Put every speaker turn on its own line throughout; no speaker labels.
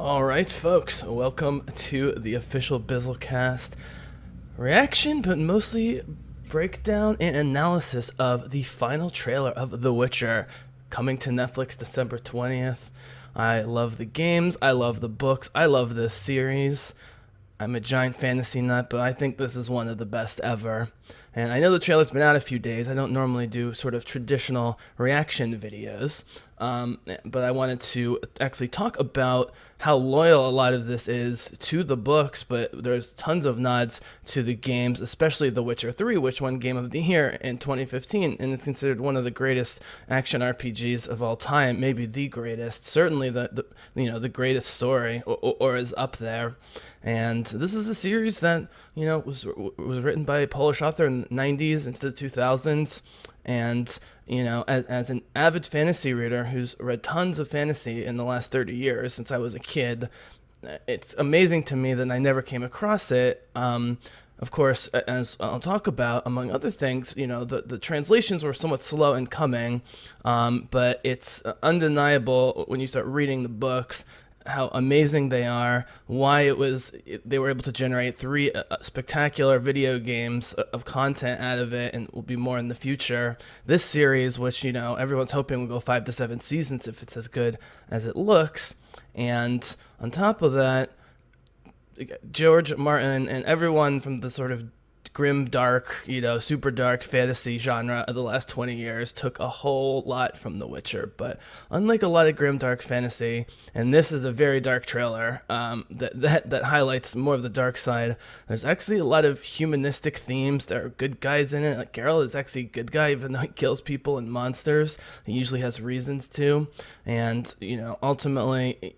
All right, folks, welcome to the official BizzleCast reaction, but mostly breakdown and analysis of the final trailer of The Witcher, coming to Netflix December 20th. I love the games, I love the books, I love this series. I'm a giant fantasy nut, but I think this is one of the best ever. And I know the trailer's been out a few days. I don't normally do sort of traditional reaction videos, but I wanted to actually talk about how loyal a lot of this is to the books, but there's tons of nods to the games, especially The Witcher 3, which won Game of the Year in 2015, and it's considered one of the greatest action RPGs of all time, maybe the greatest, certainly the greatest story, or is up there. And this is a series that was written by a Polish author in the 90s into the 2000s, and as an avid fantasy reader who's read tons of fantasy in the last 30 years since I was a kid, it's amazing to me that I never came across it. Of course, as I'll talk about, among other things, the translations were somewhat slow in coming, but it's undeniable when you start reading the books how amazing they are, why they were able to generate three spectacular video games of content out of it, and will be more in the future. This series, which everyone's hoping will go 5 to 7 seasons if it's as good as it looks, and on top of that, George Martin and everyone from the sort of grim, dark, super dark fantasy genre of the last 20 years took a whole lot from The Witcher. But unlike a lot of grim, dark fantasy, and this is a very dark trailer that highlights more of the dark side, there's actually a lot of humanistic themes. There are good guys in it. Like Geralt is actually a good guy, even though he kills people and monsters. He usually has reasons to. And, ultimately,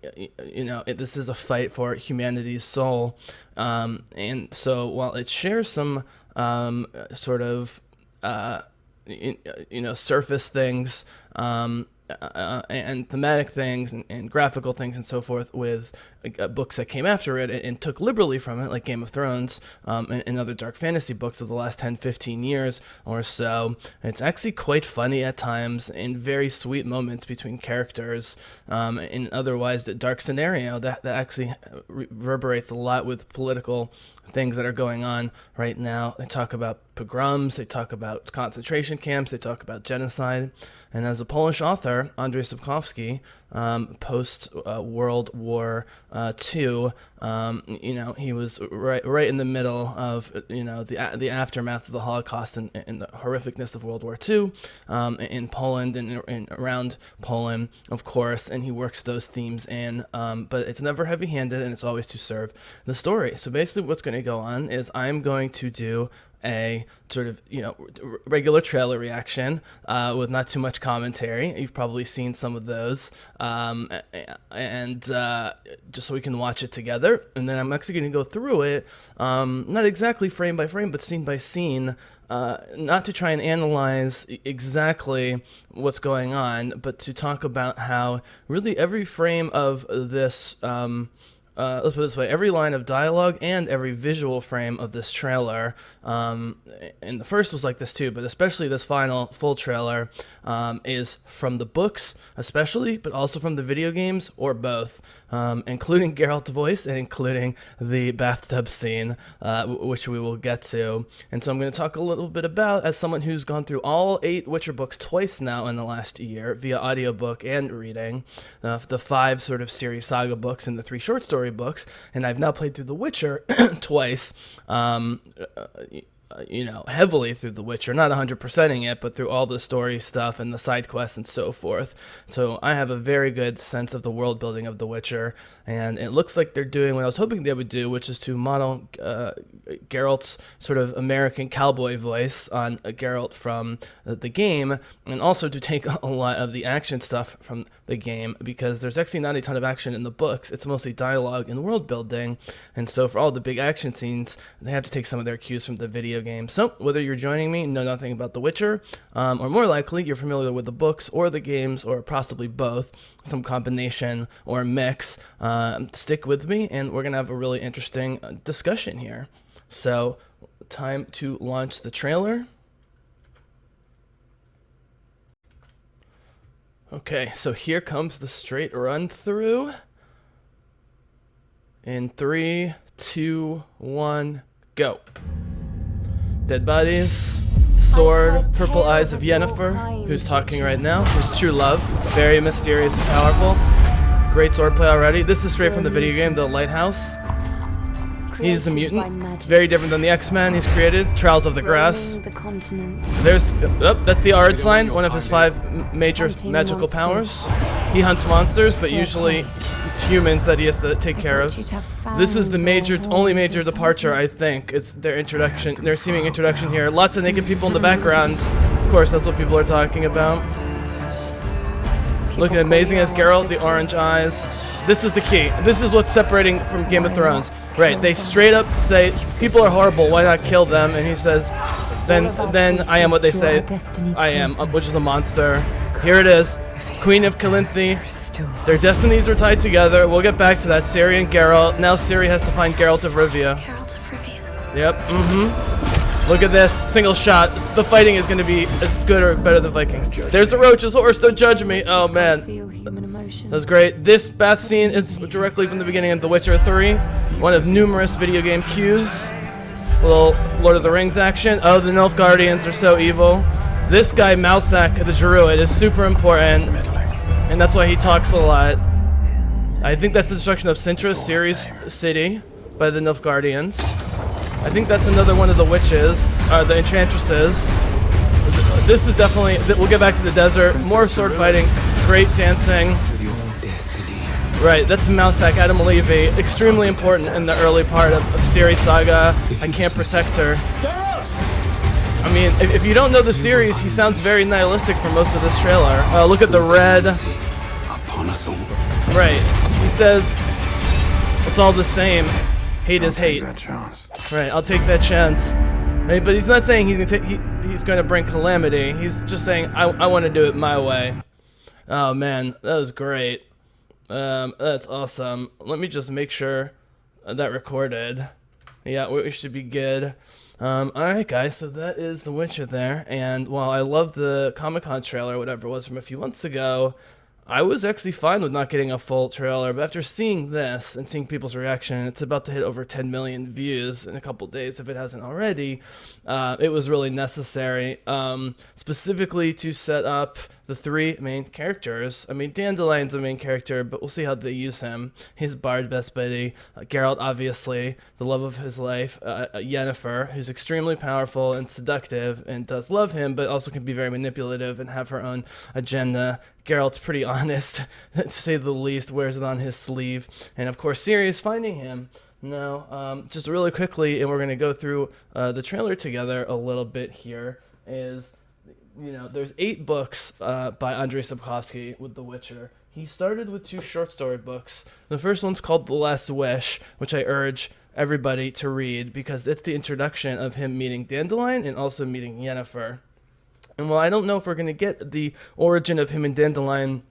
this is a fight for humanity's soul. And so while it shares some sort of surface things, and thematic things, and graphical things and so forth with books that came after it, and took liberally from it, like Game of Thrones, and other dark fantasy books of the last 10-15 years or so. It's actually quite funny at times, in very sweet moments between characters, in otherwise the dark scenario that actually reverberates a lot with political things that are going on right now. They talk about pogroms, they talk about concentration camps, they talk about genocide. And as a Polish author, Andrzej Sapkowski, post World War II, he was right in the middle of the aftermath of the Holocaust and the horrificness of World War II, in Poland and around Poland, of course, and he works those themes in, but it's never heavy-handed, and it's always to serve the story. So basically what's going to go on is I'm going to do a sort of regular trailer reaction with not too much commentary. You've probably seen some of those, and just so we can watch it together. And then I'm actually going to go through it, not exactly frame by frame, but scene by scene, not to try and analyze exactly what's going on, but to talk about how really every frame of this let's put it this way, every line of dialogue and every visual frame of this trailer, and the first was like this too, but especially this final full trailer, is from the books especially, but also from the video games, or both, including Geralt's voice and including the bathtub scene, which we will get to. And so I'm going to talk a little bit about, as someone who's gone through all 8 Witcher books twice now in the last year, via audiobook and reading, the 5 sort of series saga books and the 3 short story books, and I've now played through The Witcher twice, heavily through The Witcher, not 100%ing it, but through all the story stuff and the side quests and so forth. So I have a very good sense of the world building of The Witcher, and it looks like they're doing what I was hoping they would do, which is to model Geralt's sort of American cowboy voice on Geralt from the game, and also to take a lot of the action stuff from the game, because there's actually not a ton of action in the books. It's mostly dialogue and world building, and so for all the big action scenes, they have to take some of their cues from the video game. So whether you're joining me, know nothing about The Witcher, or more likely you're familiar with the books or the games, or possibly both, some combination or mix, stick with me, and we're gonna have a really interesting discussion here. So time to launch the trailer. Okay, so here comes the straight run through. In 3, 2, 1, go. Dead bodies. Sword, purple eyes of Yennefer, who's talking right now. His true love, very mysterious and powerful. Great swordplay already. This is straight from the video game, The Lighthouse. He's a mutant, very different than the X-Men he's created. Trials of the Grass. There's, that's the Ard sign, one of his 5 major magical powers. He hunts monsters, but usually it's humans that he has to take care of. This is the only major departure, I think. It's their introduction, their seeming introduction here. Lots of naked people in the background. Of course, that's what people are talking about. Looking amazing as Geralt, the orange eyes. This is the key. This is what's separating from Game of Thrones. Right, they straight up say, people are horrible, why not kill them? And he says, then I am what they say I am, which is a monster. Here it is, Queen of Calinthe. Their destinies are tied together. We'll get back to that. Ciri and Geralt. Now Ciri has to find Geralt of Rivia. Yep, Look at this, single shot. The fighting is going to be as good or better than Vikings. There's the Roach's horse, don't judge me. Oh man, that was great. This bath scene is directly from the beginning of The Witcher 3. One of numerous video game cues. Little Lord of the Rings action. Oh, the Nilfgaardians are so evil. This guy, Mousak, the Druid, is super important. And that's why he talks a lot. I think that's the destruction of Sintra, Ciri's city, by the Nilfgaardians. I think that's another one of the witches, the enchantresses. This is definitely, we'll get back to the desert. More sword fighting, great dancing. Right, that's Mousak, Adam Levy. Extremely important in the early part of Ciri's saga. I can't protect her. I mean, if you don't know the series, he sounds very nihilistic for most of this trailer. Look at the red. Right. He says, it's all the same. Hate is hate. Right, I'll take that chance. Right, but he's not saying he's gonna bring calamity. He's just saying, I want to do it my way. Oh man, that was great. That's awesome. Let me just make sure that recorded. Yeah, we should be good. Alright guys, so that is The Witcher there, and while I love the Comic-Con trailer, whatever it was from a few months ago, I was actually fine with not getting a full trailer, but after seeing this and seeing people's reaction, it's about to hit over 10 million views in a couple days if it hasn't already. It was really necessary, specifically to set up the 3 main characters. I mean, Dandelion's the main character, but we'll see how they use him. His bard best buddy, Geralt, obviously, the love of his life, Yennefer, who's extremely powerful and seductive and does love him, but also can be very manipulative and have her own agenda. Geralt's pretty honest, to say the least, wears it on his sleeve. And of course, Ciri is finding him. Now, just really quickly, and we're going to go through the trailer together a little bit here, is, you know, there's 8 books by Andrzej Sapkowski with The Witcher. He started with 2 short story books. The first one's called The Last Wish, which I urge everybody to read because it's the introduction of him meeting Dandelion and also meeting Yennefer. And while I don't know if we're going to get the origin of him and Dandelion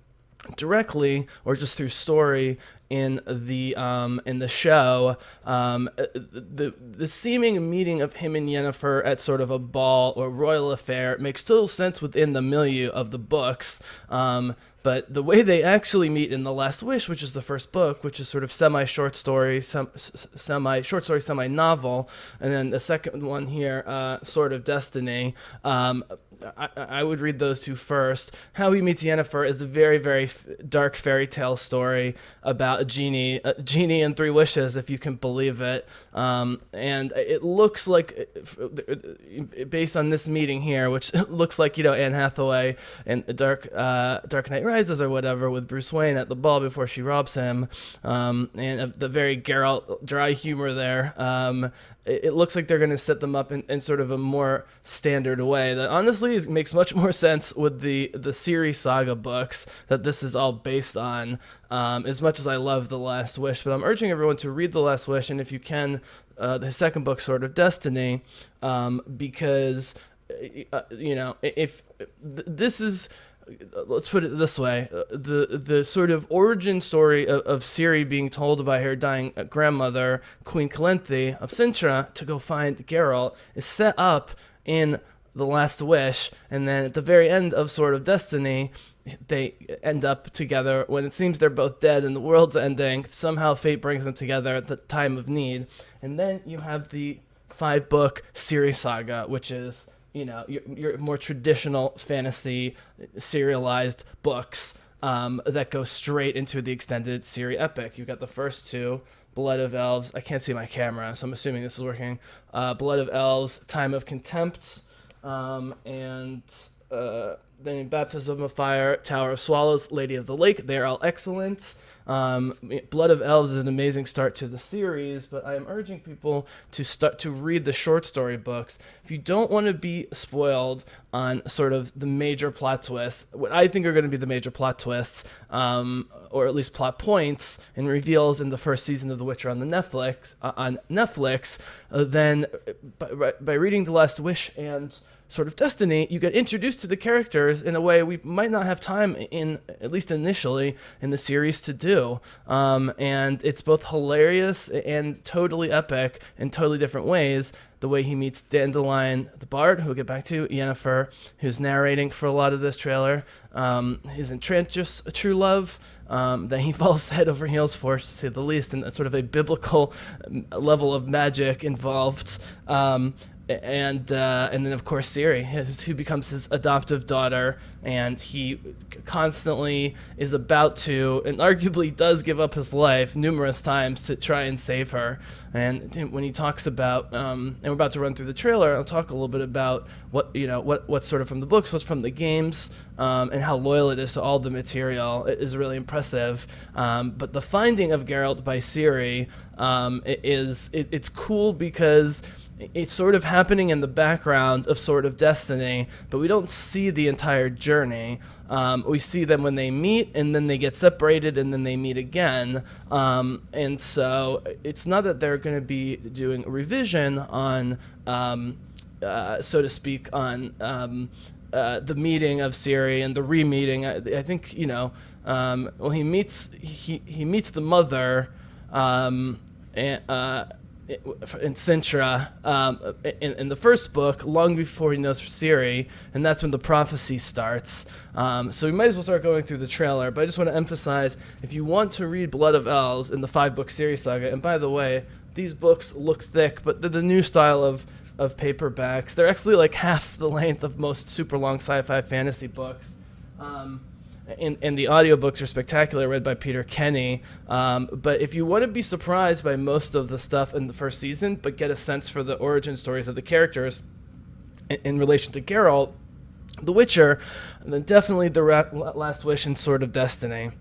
directly or just through story in the show, the seeming meeting of him and Yennefer at sort of a ball or royal affair makes total sense within the milieu of the books. But the way they actually meet in The Last Wish, which is the first book, which is sort of semi-short story, semi-short story, semi-novel, and then the second one here, Sword of Destiny, I would read those 2 first. How he meets Yennefer is a very, very dark fairy tale story about a genie and 3 wishes, if you can believe it. And it looks like, based on this meeting here, which looks like, you know, Anne Hathaway in Dark Knight Rises or whatever with Bruce Wayne at the ball before she robs him, and the very Geralt dry humor there. It looks like they're going to set them up in sort of a more standard way that honestly makes much more sense with the Ciri saga books that this is all based on, as much as I love The Last Wish. But I'm urging everyone to read The Last Wish, and if you can, the second book, Sword of Destiny, because, you know, if this is... Let's put it this way, the sort of origin story of Ciri being told by her dying grandmother, Queen Calinthe of Sintra, to go find Geralt is set up in The Last Wish, and then at the very end of Sword of Destiny, they end up together when it seems they're both dead and the world's ending. Somehow fate brings them together at the time of need. And then you have the 5-book series saga, which is, your more traditional fantasy serialized books that go straight into the extended series epic. You've got the first two, Blood of Elves. I can't see my camera, so I'm assuming this is working. Blood of Elves, Time of Contempt, and then Baptism of Fire, Tower of Swallows, Lady of the Lake. They're all excellent. Blood of Elves is an amazing start to the series, but I am urging people to start to read the short story books. If you don't want to be spoiled on sort of the major plot twists, what I think are going to be the major plot twists, or at least plot points and reveals in the first season of The Witcher on Netflix, then by reading The Last Wish and sort of Destiny, you get introduced to the characters in a way we might not have time in, at least initially, in the series to do. And it's both hilarious and totally epic in totally different ways. The way he meets Dandelion the Bard, who we'll get back to, Yennefer, who's narrating for a lot of this trailer, his entrancious true love that he falls head over heels for, to say the least, and sort of a biblical level of magic involved. And then of course Ciri, who becomes his adoptive daughter, and he constantly is about to, and arguably does, give up his life numerous times to try and save her. And when he talks about, and we're about to run through the trailer, I'll talk a little bit about what's sort of from the books, what's from the games, and how loyal it is to all the material. It is really impressive. But the finding of Geralt by Ciri it's cool because it's sort of happening in the background of sort of Destiny, but we don't see the entire journey. We see them when they meet, and then they get separated, and then they meet again. And so it's not that they're going to be doing a revision on, so to speak, on the meeting of Ciri and the re-meeting. I think, he meets the mother, in Sintra in the first book, long before he knows for Ciri, and that's when the prophecy starts. So we might as well start going through the trailer, but I just want to emphasize, if you want to read Blood of Elves in the 5-book series saga, and by the way, these books look thick, but they're the new style of paperbacks. They're actually like half the length of most super long sci-fi fantasy books. And the audiobooks are spectacular, read by Peter Kenny. But if you want to be surprised by most of the stuff in the first season, but get a sense for the origin stories of the characters in relation to Geralt, The Witcher, then definitely The Last Wish and Sword of Destiny.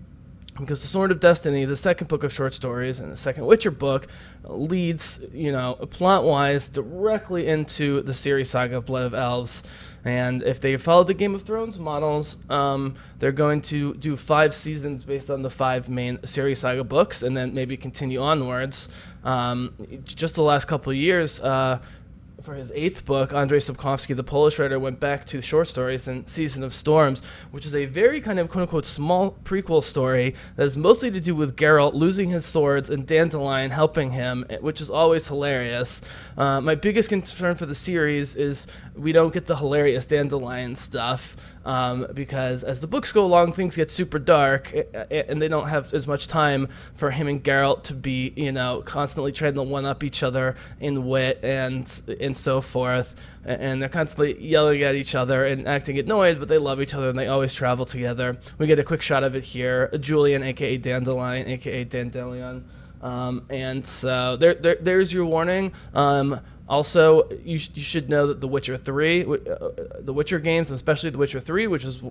Because the Sword of Destiny, the second book of short stories, and the second Witcher book leads, plot-wise, directly into the series saga of Blood of Elves. And if they follow the Game of Thrones models, they're going to do 5 seasons based on the 5 main series saga books, and then maybe continue onwards. Just the last couple of years, for his 8th book, Andrzej Sapkowski, the Polish writer, went back to short stories in Season of Storms, which is a very kind of quote-unquote small prequel story that is mostly to do with Geralt losing his swords and Dandelion helping him, which is always hilarious. My biggest concern for the series is we don't get the hilarious Dandelion stuff, because as the books go along, things get super dark, and they don't have as much time for him and Geralt to be, constantly trying to one-up each other in wit and so forth, and they're constantly yelling at each other and acting annoyed, but they love each other and they always travel together. We get a quick shot of it here. Julian, aka Dandelion, aka Dandelion, and so there's your warning. Also, you should know that The Witcher 3, the Witcher games, especially The Witcher 3, which is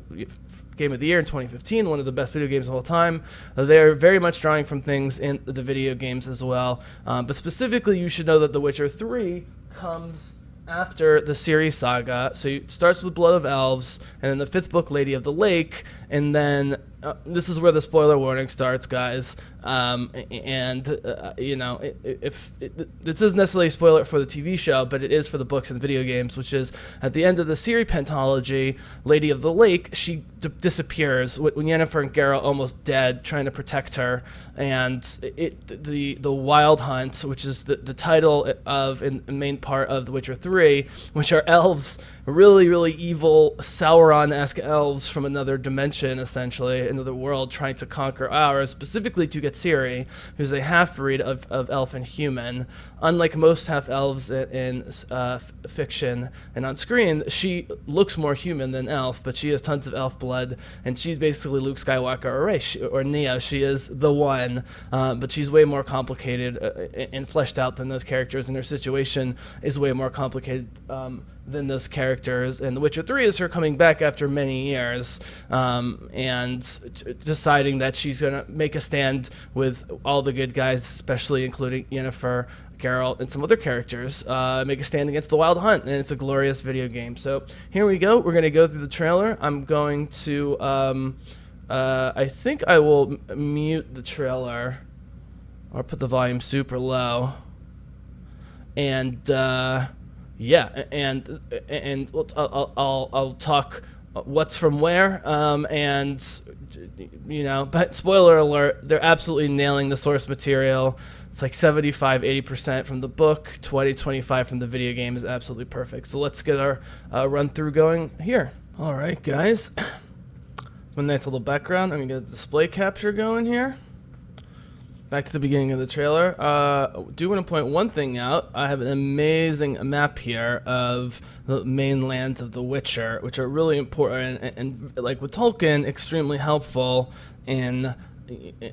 Game of the Year in 2015, one of the best video games of all time, they're very much drawing from things in the video games as well. But specifically, you should know that The Witcher 3 comes after the series saga. So it starts with Blood of Elves, and then the 5th book, Lady of the Lake, and then this is where the spoiler warning starts, guys. This isn't necessarily a spoiler for the TV show, but it is for the books and video games, which is at the end of the Ciri pentology, Lady of the Lake, she disappears when Yennefer and Geralt almost dead, trying to protect her, and the Wild Hunt, which is the title of and main part of The Witcher 3, which are elves really, really evil Sauron-esque elves from another dimension, essentially, another world, trying to conquer ours, specifically to get Ciri, who's a half-breed of elf and human. Unlike most half-elves in fiction and on screen, she looks more human than elf, but she has tons of elf blood, and she's basically Luke Skywalker or Rey, or Neo. She is the one, but she's way more complicated and fleshed out than those characters, and her situation is way more complicated than those characters. And The Witcher 3 is her coming back after many years, and deciding that she's going to make a stand with all the good guys, especially including Yennefer, Geralt, and some other characters, make a stand against the Wild Hunt, and it's a glorious video game. So here we go. We're going to go through the trailer. I'm going to, I think I will mute the trailer, or put the volume super low, and yeah, and I'll talk what's from where, and but spoiler alert, they're absolutely nailing the source material. It's like 75-80% from the book, 20-25 from the video game is absolutely perfect. So let's get our run through going here. All right, guys. One nice little background. I'm gonna get a display capture going here. Back to the beginning of the trailer. Do want to point one thing out. I have an amazing map here of the main lands of The Witcher, which are really important and like with Tolkien, extremely helpful in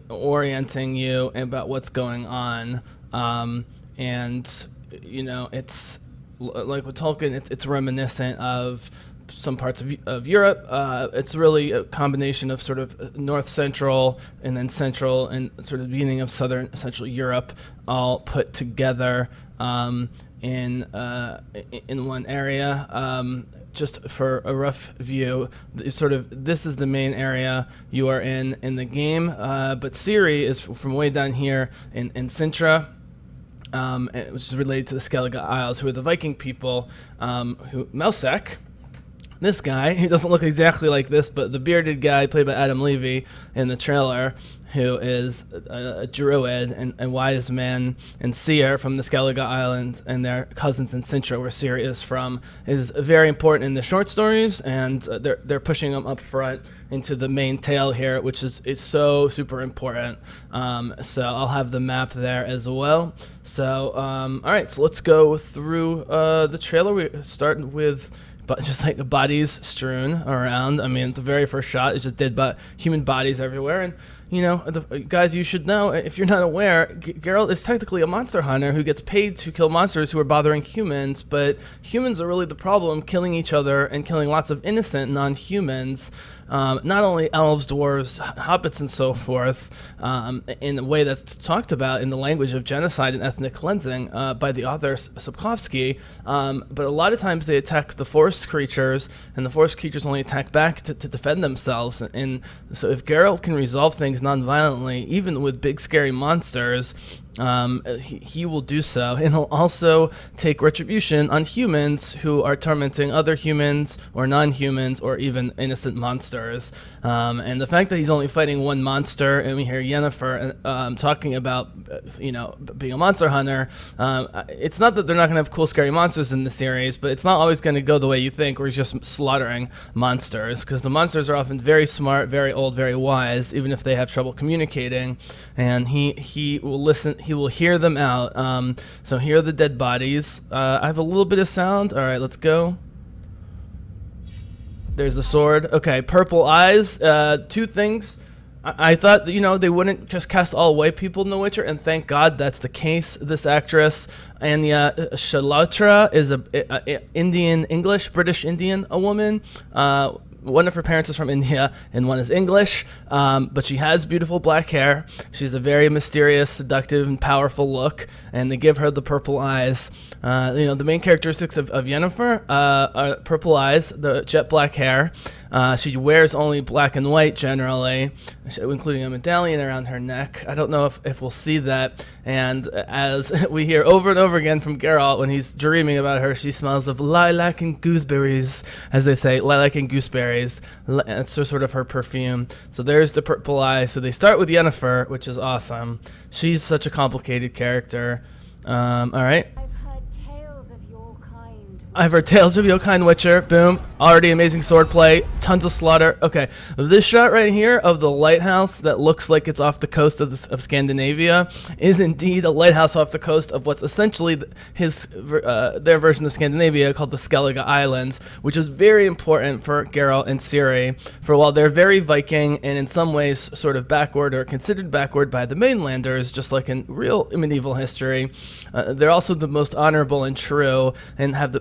orienting you about what's going on. And it's like with Tolkien, it's reminiscent of some parts of Europe. It's really a combination of sort of north central and then central and sort of beginning of southern central Europe all put together in one area. Just for a rough view, this is the main area you are in the game, but Ciri is from way down here in Sintra, which is related to the Skellige Isles, who are the Viking people, who Mousak, this guy, he doesn't look exactly like this, but the bearded guy played by Adam Levy in the trailer, who is a druid and wise man and seer from the Skellige Islands and their cousins in Sintra, where Ciri is from, is very important in the short stories, and they're pushing them up front into the main tale here, which is so super important. So I'll have the map there as well. So all right, so let's go through the trailer. We start with just like bodies strewn around. I mean, the very first shot is just dead human bodies everywhere. And guys, you should know, if you're not aware, Geralt is technically a monster hunter who gets paid to kill monsters who are bothering humans, but humans are really the problem, killing each other and killing lots of innocent non-humans. Not only elves, dwarves, hobbits, and so forth, in a way that's talked about in the language of genocide and ethnic cleansing by the author Sapkowski, but a lot of times they attack the forest creatures, and the forest creatures only attack back to defend themselves. And so if Geralt can resolve things non-violently, even with big scary monsters, he will do so, and he'll also take retribution on humans who are tormenting other humans or non-humans or even innocent monsters. And the fact that he's only fighting one monster, and we hear Yennefer talking about being a monster hunter, it's not that they're not going to have cool scary monsters in the series, but it's not always going to go the way you think, where he's just slaughtering monsters, because the monsters are often very smart, very old, very wise, even if they have trouble communicating, and he will listen. He will hear them out. So here are the dead bodies. I have a little bit of sound. All right, let's go. There's the sword. Okay, purple eyes. Two things. I thought that, they wouldn't just cast all white people in The Witcher, and thank God that's the case. This actress, Anya Shalhotra, is a Indian, British Indian, a woman. One of her parents is from India and one is English, but she has beautiful black hair. She's a very mysterious, seductive, and powerful look, and they give her the purple eyes. The main characteristics of Yennefer are purple eyes, the jet black hair. She wears only black and white generally, including a medallion around her neck. I don't know if we'll see that. And as we hear over and over again from Geralt when he's dreaming about her, she smells of lilac and gooseberries, as they say, lilac and gooseberries. It's sort of her perfume. So there's the purple eye. So they start with Yennefer, which is awesome. She's such a complicated character. All right.
I've heard tales of your kind
I've heard tales of your kind Witcher. Boom. Already amazing swordplay. Tons of slaughter. Okay. This shot right here of the lighthouse that looks like it's off the coast of Scandinavia is indeed a lighthouse off the coast of what's essentially their version of Scandinavia called the Skellige Islands, which is very important for Geralt and Ciri. For while they're very Viking and in some ways sort of backward or considered backward by the mainlanders, just like in real medieval history, they're also the most honorable and true and have the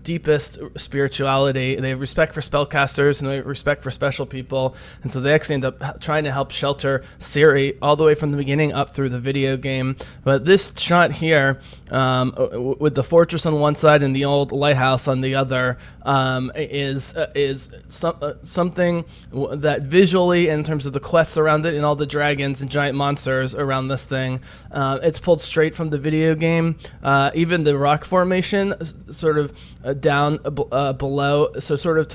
deepest spirituality. They have respect for spellcasters and they have respect for special people, and so they actually end up trying to help shelter Ciri all the way from the beginning up through the video game. But this shot here, with the fortress on one side and the old lighthouse on the other, is something that visually, in terms of the quests around it and all the dragons and giant monsters around this thing, it's pulled straight from the video game. Even the rock formation, sort of down below, so sort of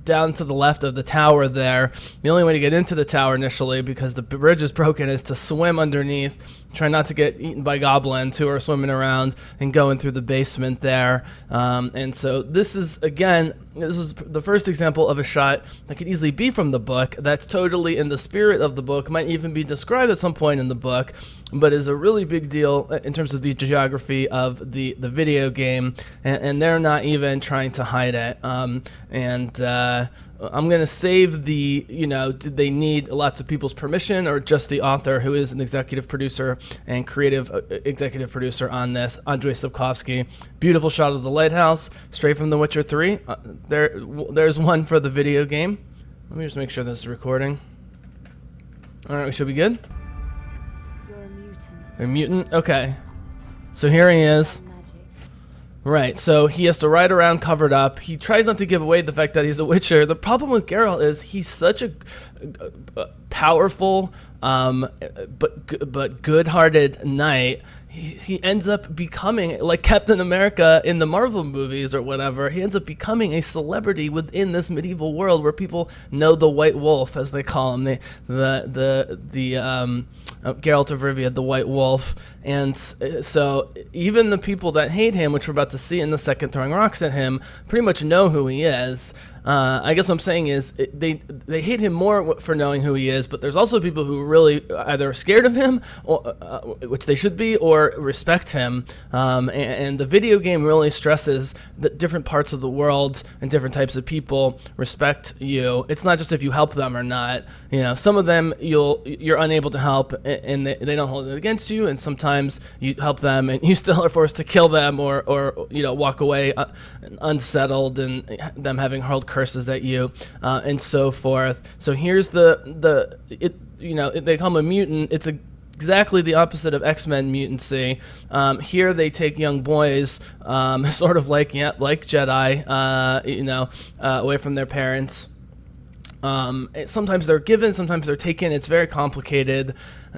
down to the left of the tower there. The only way to get into the tower initially, because the bridge is broken, is to swim underneath, try not to get eaten by goblins who are swimming around and going through the basement there. And so this is the first example of a shot that could easily be from the book, that's totally in the spirit of the book, might even be described at some point in the book, but is a really big deal in terms of the geography of the video game, and they're not even trying to hide it. I'm going to save did they need lots of people's permission or just the author, who is an executive producer and creative executive producer on this, Andrzej Sapkowski. Beautiful shot of the lighthouse, straight from The Witcher 3. There's one for the video game. Let me just make sure this is recording. All right, we should be good.
You're a mutant.
A mutant? Okay. So here he is. Right, so he has to ride around covered up. He tries not to give away the fact that he's a Witcher. The problem with Geralt is he's such a powerful but good-hearted knight. He ends up becoming, like Captain America in the Marvel movies or whatever, he ends up becoming a celebrity within this medieval world where people know the White Wolf, as they call him, Geralt of Rivia, the White Wolf. And so even the people that hate him, which we're about to see in the second throwing rocks at him, pretty much know who he is. I guess what I'm saying is they hate him more for knowing who he is, but there's also people who really either are scared of him, or, which they should be, or respect him. And the video game really stresses that different parts of the world and different types of people respect you. It's not just if you help them or not. Some of them you're unable to help, and they don't hold it against you, and sometimes you help them and you still are forced to kill them or walk away unsettled, and them having hurled curses at you, and so forth. So here's they call him a mutant. It's exactly the opposite of X-Men mutancy. Here they take young boys, sort of like Jedi, away from their parents. Sometimes they're given, sometimes they're taken. It's very complicated.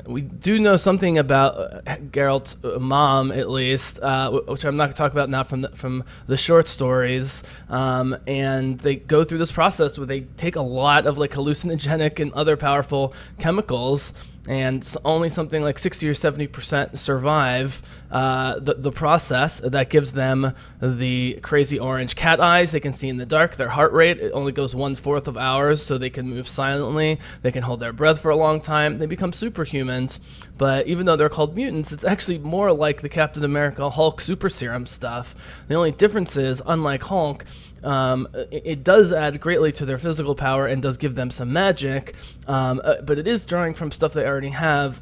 We do know something about Geralt's mom, at least, which I'm not going to talk about now from the short stories. And they go through this process where they take a lot of hallucinogenic and other powerful chemicals, and only something like 60 or 70% survive the process. That gives them the crazy orange cat eyes. They can see in the dark. Their heart rate, it only goes 1/4 of ours, so they can move silently. They can hold their breath for a long time. They become superhumans. But even though they're called mutants, it's actually more like the Captain America Hulk super serum stuff. The only difference is, unlike Hulk, it does add greatly to their physical power and does give them some magic, but it is drawing from stuff they already have,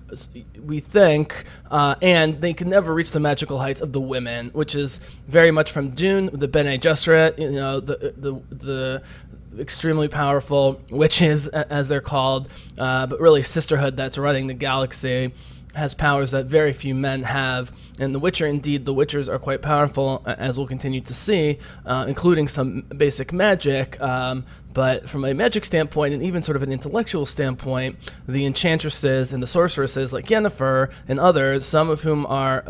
we think, and they can never reach the magical heights of the women, which is very much from Dune, the Bene Gesserit, the extremely powerful witches, as they're called, but really sisterhood that's running the galaxy, has powers that very few men have. And The Witcher, indeed, the Witchers are quite powerful, as we'll continue to see, including some basic magic, But from a magic standpoint, and even sort of an intellectual standpoint, the enchantresses and the sorceresses like Yennefer and others, some of whom are,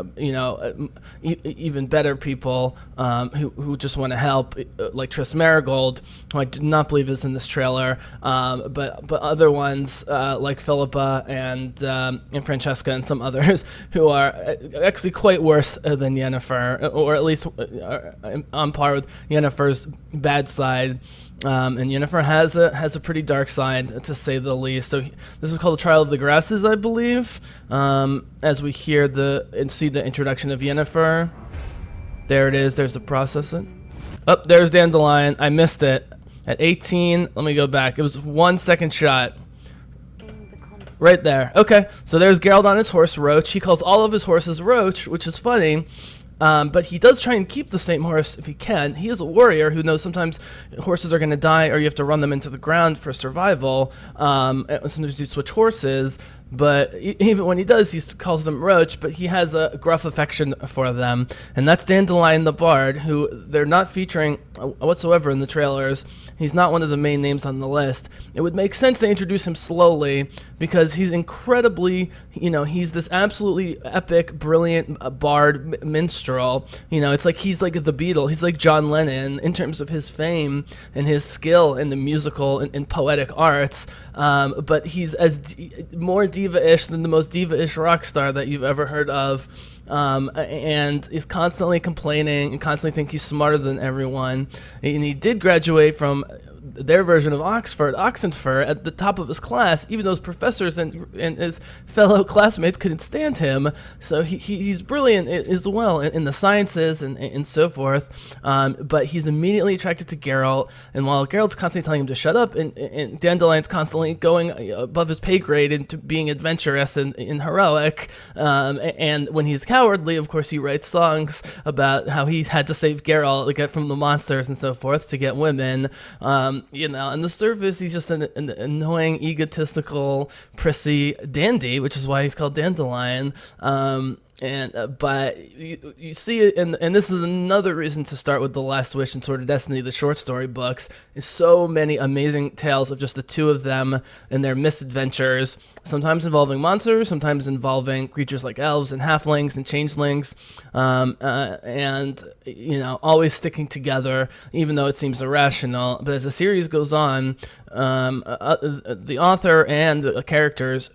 even better people who just want to help, like Triss Marigold, who I did not believe is in this trailer, but other ones like Philippa and Francesca and some others who are actually quite worse than Yennefer, or at least on par with Yennefer's bad side. And Yennefer has a pretty dark side, to say the least. So this is called the Trial of the Grasses, I believe. As we hear and see the introduction of Yennefer. There it is. There's the processing. Oh, there's Dandelion. I missed it. At 18, let me go back. It was 1 second shot. Right there. Okay, so there's Geralt on his horse, Roach. He calls all of his horses Roach, which is funny. But he does try and keep the same horse if he can. He is a warrior who knows sometimes horses are going to die or you have to run them into the ground for survival. Sometimes you switch horses, but even when he does, he calls them Roach, but he has a gruff affection for them. And that's Dandelion the Bard, who they're not featuring whatsoever in the trailers. He's not one of the main names on the list. It would make sense to introduce him slowly because he's incredibly, he's this absolutely epic, brilliant bard minstrel. It's like he's like the Beatles. He's like John Lennon in terms of his fame and his skill in the musical and poetic arts. But he's more diva-ish than the most diva-ish rock star that you've ever heard of. And is constantly complaining and constantly think he's smarter than everyone. And he did graduate from their version of Oxenfurt, at the top of his class, even though his professors and his fellow classmates couldn't stand him. So he's brilliant as well in the sciences and so forth. But he's immediately attracted to Geralt, and while Geralt's constantly telling him to shut up, and Dandelion's constantly going above his pay grade into being adventurous and heroic, and when he's cowardly, of course, he writes songs about how he had to save Geralt to get from the monsters and so forth to get women. On the surface, he's just an annoying, egotistical, prissy dandy, which is why he's called Dandelion. But you see it, and this is another reason to start with The Last Wish and Sword of Destiny, the short story books, is so many amazing tales of just the two of them and their misadventures, sometimes involving monsters, sometimes involving creatures like elves and halflings and changelings, and always sticking together, even though it seems irrational. But as the series goes on, the author and the characters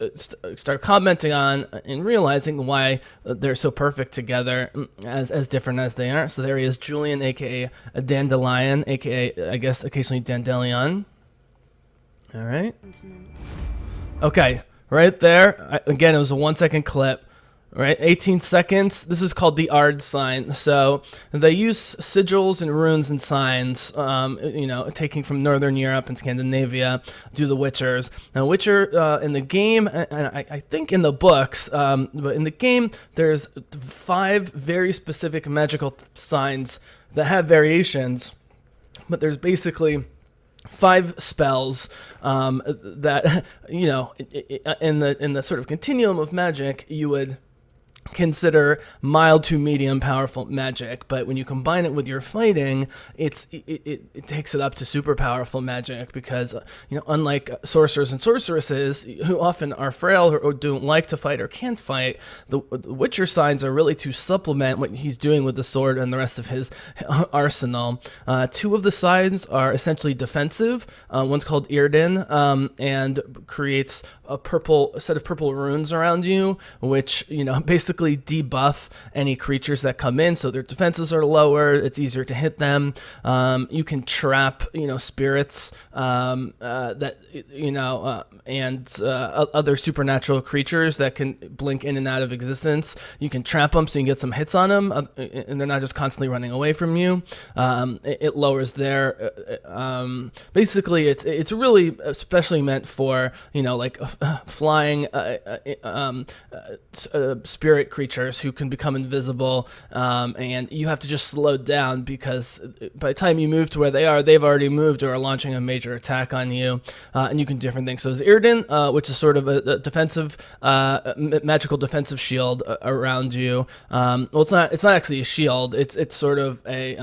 start commenting on and realizing why they're so perfect together, as different as they are. So there he is, Julian, aka a Dandelion, aka I guess occasionally Dandelion. All right. Okay, right there. Again, it was a 1 second clip. Right, 18 seconds. This is called the Ard sign. So they use sigils and runes and signs, taking from Northern Europe and Scandinavia, do the Witchers. Now, Witcher in the game, and I think in the books, but in the game, there's 5 very specific magical signs that have variations, but there's basically 5 spells that in the sort of continuum of magic you would consider mild to medium powerful magic, but when you combine it with your fighting, it takes it up to super powerful magic, because unlike sorcerers and sorceresses who often are frail or don't like to fight or can't fight, the Witcher signs are really to supplement what he's doing with the sword and the rest of his arsenal. 2 of the signs are essentially defensive. One's called Irden, and creates a set of purple runes around you, which basically debuff any creatures that come in, so their defenses are lower. It's easier to hit them. You can trap, spirits and other supernatural creatures that can blink in and out of existence. You can trap them so you can get some hits on them, and they're not just constantly running away from you. It lowers their. Basically, it's really especially meant for flying spirit creatures who can become invisible, and you have to just slow down, because by the time you move to where they are, they've already moved or are launching a major attack on you, and you can do different things. So there's Irden, which is sort of a defensive, magical defensive shield around you. Well, it's not actually a shield. It's sort of a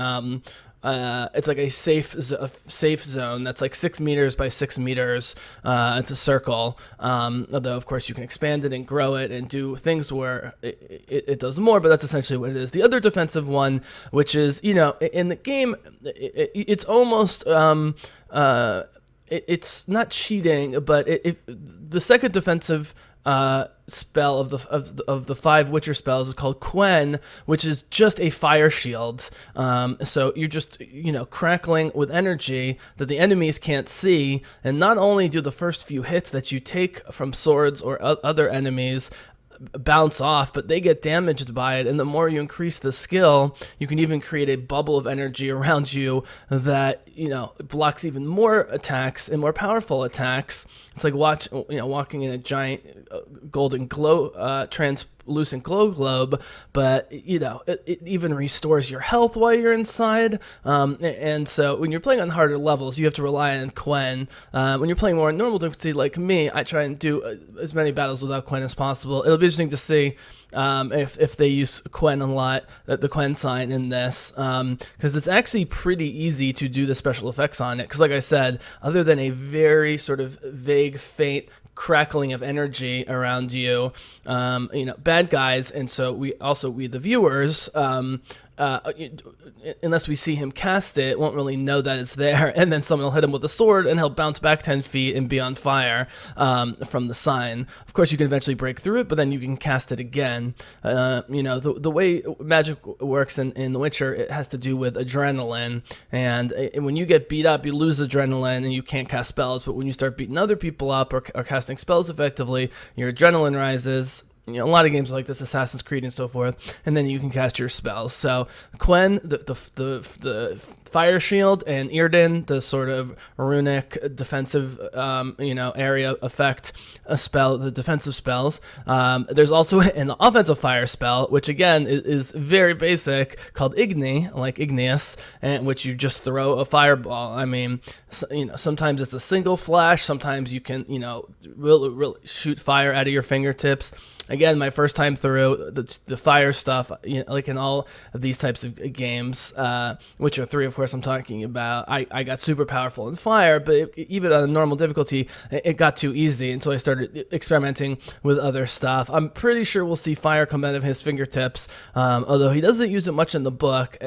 it's like a safe zone that's like 6 meters by 6 meters. It's a circle. Although of course you can expand it and grow it and do things where it does more, but that's essentially what it is. The other defensive one, which is, in the game, it's almost it's not cheating, but the second defensive spell of the 5 Witcher spells is called Quen, which is just a fire shield. So you're just crackling with energy that the enemies can't see, and not only do the first few hits that you take from swords or other enemies bounce off, but they get damaged by it. And the more you increase the skill, you can even create a bubble of energy around you that blocks even more attacks and more powerful attacks. It's like walking in a giant golden glow translucent glow globe, but it even restores your health while you're inside. And so when you're playing on harder levels, you have to rely on Quen. When you're playing more on normal difficulty like me, I try and do as many battles without Quen as possible. It'll be interesting to see if they use Quen a lot, the Quen sign in this, because it's actually pretty easy to do the special effects on it. Because like I said, other than a very sort of vague, faint crackling of energy around you, bad guys, and so we the viewers, unless we see him cast it, won't really know that it's there, and then someone will hit him with a sword and he'll bounce back 10 feet and be on fire from the sign. Of course you can eventually break through it, but then you can cast it again. The way magic works in The Witcher, it has to do with adrenaline, and when you get beat up, you lose adrenaline and you can't cast spells, but when you start beating other people up or casting spells effectively, your adrenaline rises. A lot of games like this, Assassin's Creed and so forth, and then you can cast your spells. So Quen, the fire shield, and Irden, the sort of runic defensive, area effect spell, the defensive spells. There's also an offensive fire spell, which again is very basic, called Igni, like Igneous, and which you just throw a fireball. I mean, sometimes it's a single flash, sometimes you can, really shoot fire out of your fingertips. Again, my first time through the fire stuff, like in all of these types of games, Witcher 3, of course, I'm talking about, I got super powerful in fire, but even on a normal difficulty, it got too easy, and so I started experimenting with other stuff. I'm pretty sure we'll see fire come out of his fingertips, although he doesn't use it much in the book.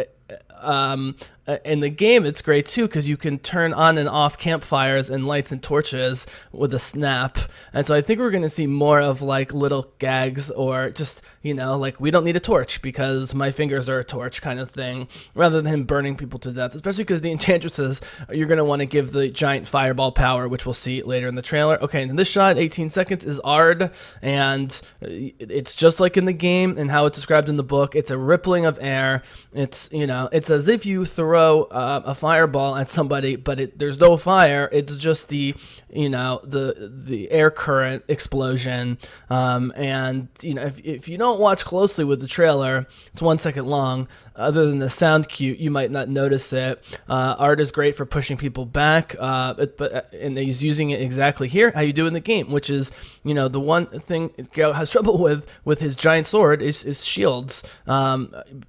In the game, it's great too, because you can turn on and off campfires and lights and torches with a snap. And so I think we're going to see more of like little gags, or just, like, we don't need a torch because my fingers are a torch kind of thing, rather than him burning people to death, especially because the enchantresses, you're going to want to give the giant fireball power, which we'll see later in the trailer. Okay, and in this shot, 18 seconds is Ard, and it's just like in the game and how it's described in the book. It's a rippling of air. It's, it's as if you throw a fireball at somebody, but there's no fire. It's just the air current explosion. And if you don't watch closely with the trailer, it's 1 second long. Other than the sound cue, you might not notice it. Art is great for pushing people back, and he's using it exactly here how you do in the game, which is, the one thing Geralt has trouble with his giant sword is shields,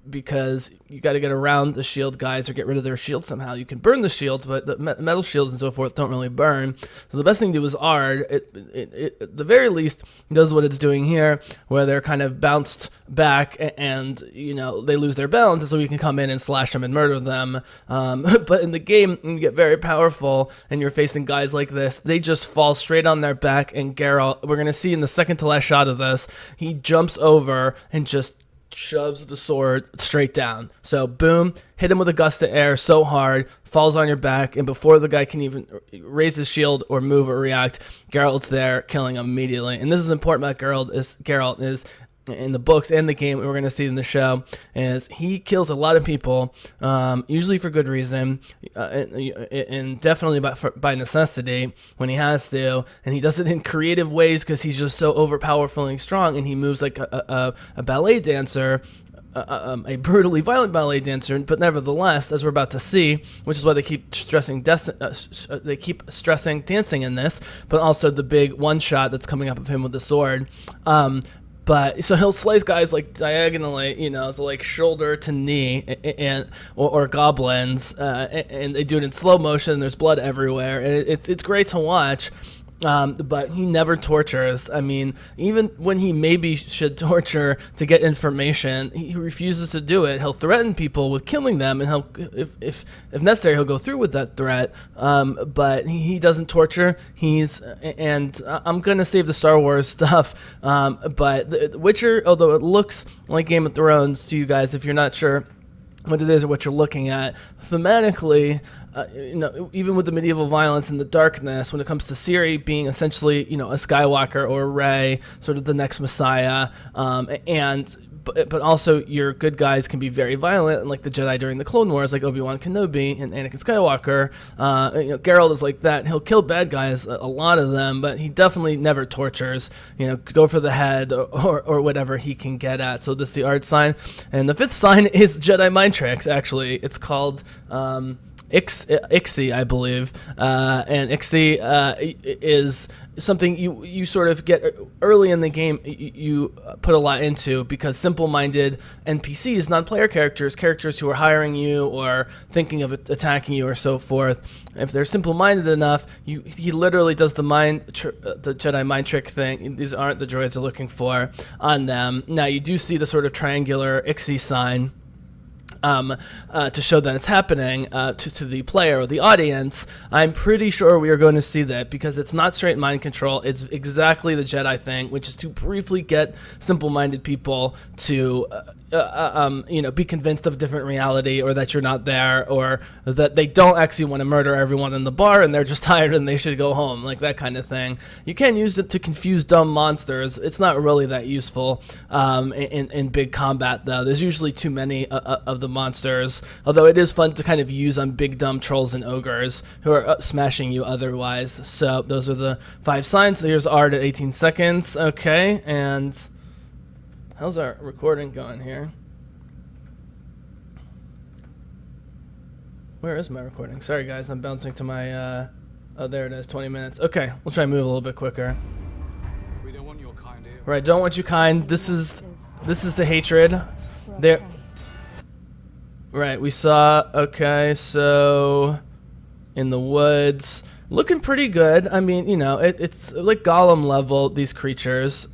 because you got to get around the shield guys or get rid of their shields somehow. You can burn the shields, but the metal shields and so forth don't really burn. So the best thing to do is Ard. It at the very least does what it's doing here, where they're kind of bounced back and they lose their balance, and so you can come in and slash them and murder them. But in the game, you get very powerful, and you're facing guys like this. They just fall straight on their back, and Geralt, we're gonna see in the second to last shot of this, he jumps over and just shoves the sword straight down. So boom, hit him with a gust of air so hard, falls on your back, and before the guy can even raise his shield or move or react, Geralt's there, killing him immediately. And this is important about Geralt is in the books and the game, we're going to see in the show, is he kills a lot of people, usually for good reason, and definitely by necessity when he has to, and he does it in creative ways because he's just so overpowerfully strong, and he moves like a ballet dancer, a brutally violent ballet dancer, but nevertheless, as we're about to see, which is why they keep stressing dancing in this, but also the big one shot that's coming up of him with the sword. But so he'll slice guys like diagonally, so like shoulder to knee, or goblins, and they do it in slow motion. There's blood everywhere, and it's great to watch. But he never tortures. I mean, even when he maybe should torture to get information, he refuses to do it. He'll threaten people with killing them, and if necessary, he'll go through with that threat. But he doesn't torture. I'm gonna save the Star Wars stuff. But the Witcher, although it looks like Game of Thrones to you guys, if you're not sure what it is or what you're looking at, thematically, even with the medieval violence and the darkness, when it comes to Ciri being essentially, a Skywalker or Rey, sort of the next Messiah, but also your good guys can be very violent, and like the Jedi during the Clone Wars, like Obi-Wan Kenobi and Anakin Skywalker. Geralt is like that. He'll kill bad guys, a lot of them, but he definitely never tortures. Go for the head or whatever he can get at. So this is the art sign, and the fifth sign is Jedi mind tricks. Actually, it's called Ixie, I believe, and Ixie is something you sort of get early in the game. You put a lot into, because simple-minded NPCs, non-player characters who are hiring you or thinking of attacking you or so forth, if they're simple-minded enough, he literally does the Jedi mind trick thing. These aren't the droids they're looking for on them. Now you do see the sort of triangular Ixie sign to show that it's happening to the player or the audience. I'm pretty sure we are going to see that, because it's not straight mind control. It's exactly the Jedi thing, which is to briefly get simple-minded people to be convinced of a different reality, or that you're not there, or that they don't actually want to murder everyone in the bar and they're just tired and they should go home, like that kind of thing. You can use it to confuse dumb monsters. It's not really that useful in big combat, though. There's usually too many of the monsters, although it is fun to kind of use on big dumb trolls and ogres who are smashing you otherwise. So those are the 5 signs. So here's art at 18 seconds. Okay, and how's our recording going here? Where is my recording? Sorry guys, I'm bouncing to my oh, there it is, 20 minutes. Okay, we'll try and move a little bit quicker.
We don't want your kind here.
Right, don't want you kind. This is the hatred. There. Right, we saw, okay, so in the woods, looking pretty good. I mean, it's like Gollum level, these creatures.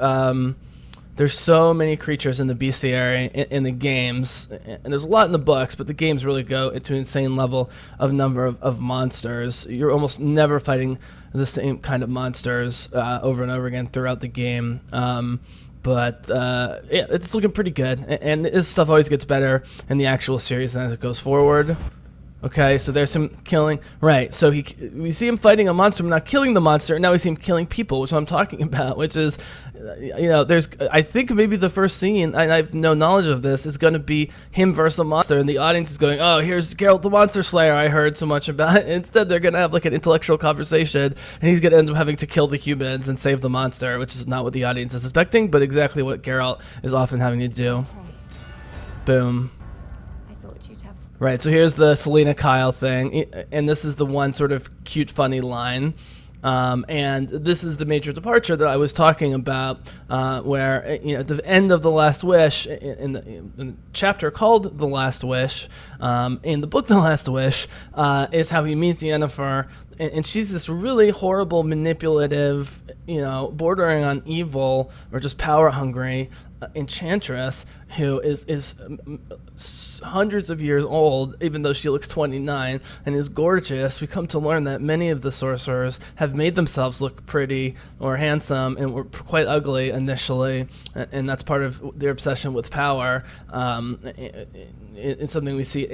There's so many creatures in the bestiary in the games, and there's a lot in the books, but the games really go into an insane level of number of monsters. You're almost never fighting the same kind of monsters over and over again throughout the game. But yeah, it's looking pretty good, and this stuff always gets better in the actual series as it goes forward. Okay, so there's some killing. Right, so we see him fighting a monster, but not killing the monster, and now we see him killing people, which is what I'm talking about, which is, I think maybe the first scene, I have no knowledge of this, is going to be him versus a monster, and the audience is going, oh, here's Geralt the Monster Slayer I heard so much about. Instead, they're going to have like an intellectual conversation, and he's going to end up having to kill the humans and save the monster, which is not what the audience is expecting, but exactly what Geralt is often having to do. Boom. Right, so here's the Selena Kyle thing, and this is the one sort of cute, funny line. And this is the major departure that I was talking about, where, at the end of The Last Wish, in the chapter called The Last Wish, in the book The Last Wish, is how he meets Yennefer, and she's this really horrible, manipulative, bordering on evil or just power-hungry enchantress who is hundreds of years old, even though she looks 29, and is gorgeous. We come to learn that many of the sorcerers have made themselves look pretty or handsome and were quite ugly initially, and that's part of their obsession with power. It's something we see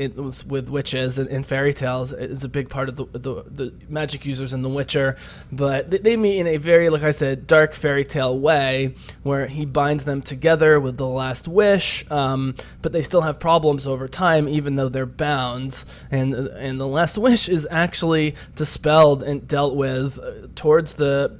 with witches and fairy tales. It's a big part of the magic users in The Witcher, but they meet in a very, like I said, dark fairy tale way, where he binds them together with the last wish, but they still have problems over time, even though they're bound. And the last wish is actually dispelled and dealt with towards the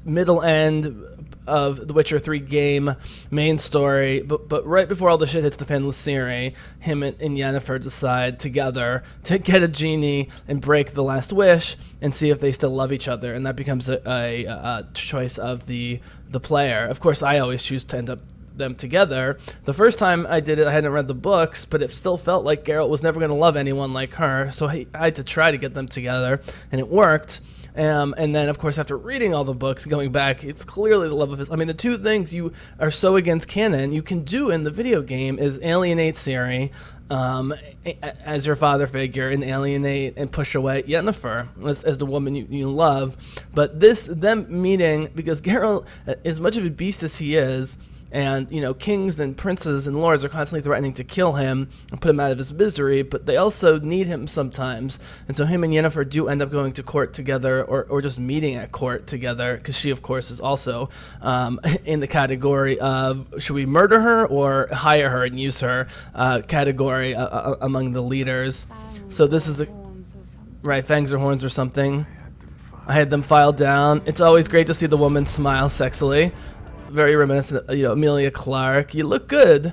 middle end of the Witcher 3 game main story, but right before all the shit hits the fan with Ciri, him and Yennefer decide together to get a genie and break the last wish and see if they still love each other, and that becomes a choice of the player. Of course, I always choose to end up them together. The first time I did it, I hadn't read the books, but it still felt like Geralt was never going to love anyone like her, so I had to try to get them together, and it worked. And then, of course, after reading all the books, going back, it's clearly the love of his... I mean, the two things you are so against canon you can do in the video game is alienate Ciri as your father figure, and alienate and push away Yennefer as the woman you love. But them meeting, because Geralt, as much of a beast as he is, and, kings and princes and lords are constantly threatening to kill him and put him out of his misery, but they also need him sometimes. And so him and Yennefer do end up going to court together, or just meeting at court together, because she, of course, is also in the category of should we murder her or hire her and use her category among the leaders. So this is right, fangs or horns or something. I had them filed down. It's always great to see the woman smile sexily. Very reminiscent, Emilia Clarke. You look good,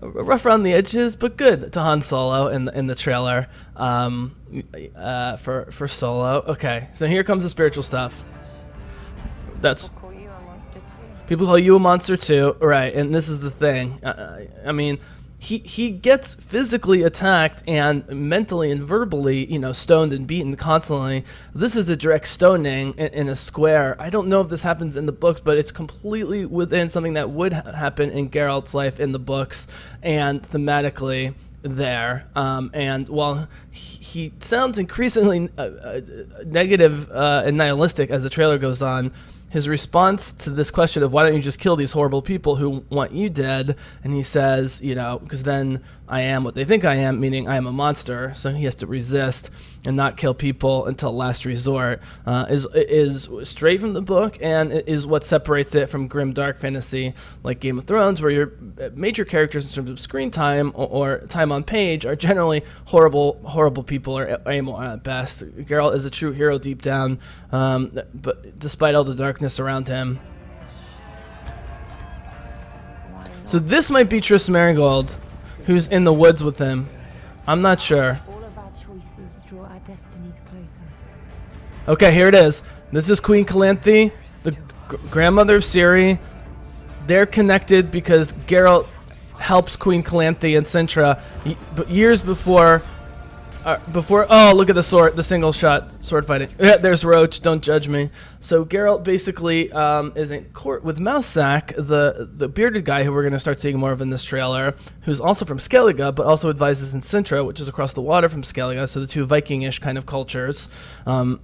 rough around the edges, but good to Han Solo in the trailer for Solo. Okay, so here comes the spiritual stuff. That's people call you a monster too, right? And this is the thing. I mean, he gets physically attacked and mentally and verbally, stoned and beaten constantly. This is a direct stoning in a square. I don't know if this happens in the books, but it's completely within something that would happen in Geralt's life in the books and thematically there. And while he sounds increasingly negative and nihilistic as the trailer goes on, his response to this question of why don't you just kill these horrible people who want you dead, and he says, because then I am what they think I am, meaning I am a monster, so he has to resist and not kill people until last resort, is straight from the book, and is what separates it from grim dark fantasy like Game of Thrones, where your major characters in terms of screen time or time on page are generally horrible people or amoral at best. Geralt is a true hero deep down, but despite all the darkness around him. So this might be Triss Merigold, who's in the woods with him. I'm not sure.
All of our choices draw our destinies closer.
Okay, here it is. This is Queen Calanthe, the grandmother of Ciri. They're connected because Geralt helps Queen Calanthe and Sintra years before. Oh, look at the sword, the single shot sword fighting. Yeah, there's Roach, don't judge me. So Geralt basically is in court with Mousesack, the bearded guy who we're going to start seeing more of in this trailer, who's also from Skellige, but also advises in Sintra, which is across the water from Skellige, so the two Viking-ish kind of cultures. And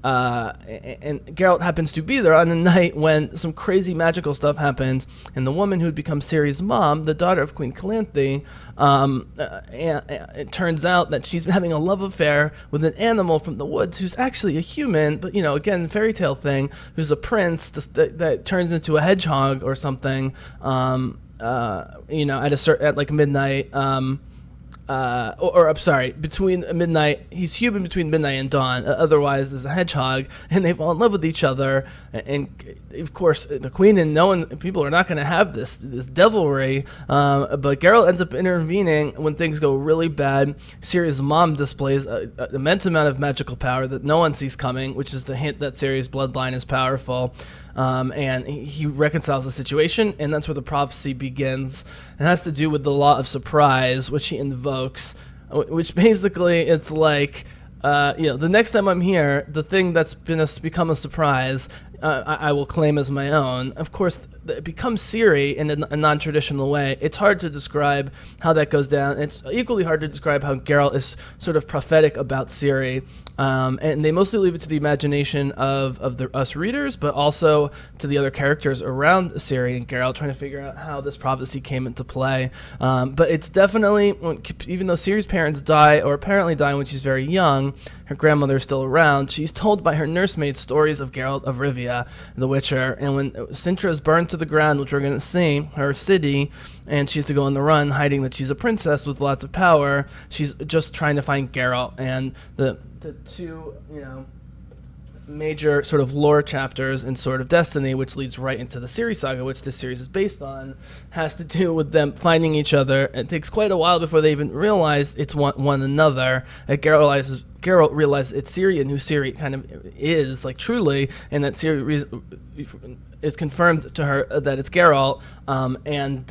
Geralt happens to be there on the night when some crazy magical stuff happens, and the woman who had become Ciri's mom, the daughter of Queen Calanthe, it turns out that she's having a love affair with an animal from the woods who's actually a human, but again, fairy tale thing, who's a prince that turns into a hedgehog or something, at like midnight. I'm sorry, between midnight, he's human between midnight and dawn, otherwise is a hedgehog, and they fall in love with each other, and of course, the queen and people are not going to have this devilry, but Geralt ends up intervening when things go really bad. Ciri's mom displays an immense amount of magical power that no one sees coming, which is the hint that Ciri's bloodline is powerful. And he reconciles the situation, and that's where the prophecy begins. It has to do with the law of surprise, which he invokes, which basically it's like, the next time I'm here, the thing that's become a surprise, I will claim as my own. Of course, it becomes Ciri in a non-traditional way. It's hard to describe how that goes down. It's equally hard to describe how Geralt is sort of prophetic about Ciri. And they mostly leave it to the imagination of us readers, but also to the other characters around Ciri and Geralt, trying to figure out how this prophecy came into play. But it's definitely, even though Ciri's parents die, or apparently die when she's very young, her grandmother is still around, she's told by her nursemaid stories of Geralt of Rivia, the Witcher, and when Sintra is burned to the ground, which we're going to see, her city, and she has to go on the run, hiding that she's a princess with lots of power, she's just trying to find Geralt, and the two, major sort of lore chapters in Sword of Destiny, which leads right into the series saga, which this series is based on, has to do with them finding each other. It takes quite a while before they even realize it's one another. And Geralt realizes it's Ciri and who Ciri kind of is, like, truly, and that Ciri is confirmed to her that it's Geralt, and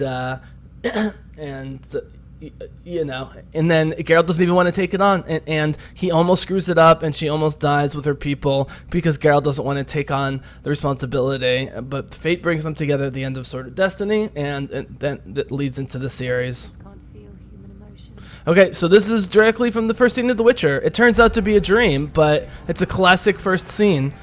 then Geralt doesn't even want to take it on, and he almost screws it up, and she almost dies with her people because Geralt doesn't want to take on the responsibility. But fate brings them together at the end of Sword of Destiny, and then that leads into the series.
Just can't feel human emotion.
Okay, so this is directly from the first scene of The Witcher. It turns out to be a dream, but it's a classic first scene.